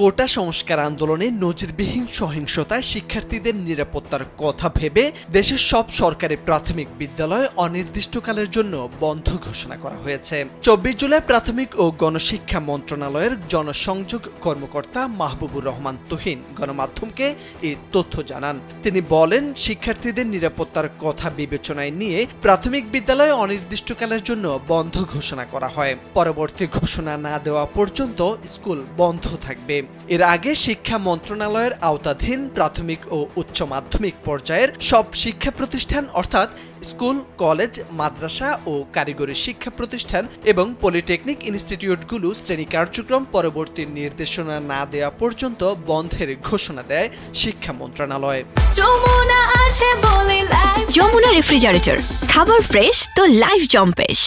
কোটা সংস্কার আন্দোলনে নজিরবিহীন সহিংসতায় শিক্ষার্থীদের নিরাপত্তার কথা ভেবে দেশের সব সরকারি প্রাথমিক বিদ্যালয় অনির্দিষ্টকালের জন্য বন্ধ ঘোষণা করা হয়েছে। ২৪ জুলাই প্রাথমিক ও গণশিক্ষা মন্ত্রণালয়ের জনসংযোগ কর্মকর্তা মাহবুবুর রহমান তুহিন গণমাধ্যমকে এই তথ্য জানান। তিনি বলেন, শিক্ষার্থীদের নিরাপত্তার কথা বিবেচনায় নিয়ে প্রাথমিক বিদ্যালয় অনির্দিষ্টকালের জন্য বন্ধ ঘোষণা করা হয়। পরবর্তী ঘোষণা না দেওয়া পর্যন্ত স্কুল বন্ধ থাকবে। এর আগে শিক্ষা মন্ত্রণালয়ের আওতাধীন প্রাথমিক ও উচ্চ মাধ্যমিক পর্যায়ের সব শিক্ষা প্রতিষ্ঠান অর্থাৎ স্কুল, কলেজ, মাদ্রাসা ও কারিগরি শিক্ষা প্রতিষ্ঠান এবং পলিটেকনিক ইনস্টিটিউটগুলো শ্রেণী কার্যক্রম পরবর্তী নির্দেশনা না দেওয়া পর্যন্ত বন্ধের ঘোষণা দেয় শিক্ষা মন্ত্রণালয়। যমুনা রেফ্রিজারেটর, খাবার ফ্রেশ তো লাইফ জম্পেশ।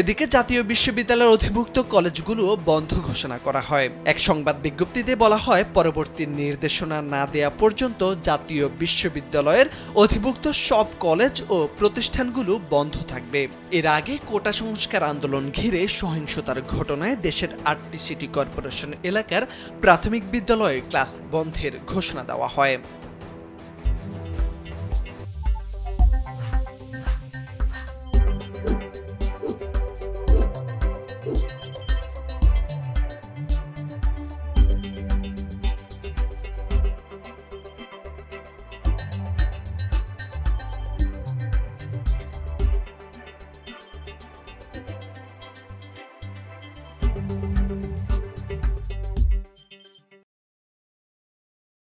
এদিকে জাতীয় বিশ্ববিদ্যালয়ের অধিভুক্ত কলেজগুলোও বন্ধ ঘোষণা করা হয়। এক সংবাদ বিজ্ঞপ্তিতে বলা হয়, পরবর্তী নির্দেশনা না দেওয়া পর্যন্ত জাতীয় বিশ্ববিদ্যালয়ের অধিভুক্ত সব কলেজ ও প্রতিষ্ঠানগুলো বন্ধ থাকবে। এর আগে কোটা সংস্কার আন্দোলন ঘিরে সহিংসতার ঘটনায় দেশের ৮টি সিটি কর্পোরেশন এলাকার প্রাথমিক বিদ্যালয়ে ক্লাস বন্ধের ঘোষণা দেওয়া হয়।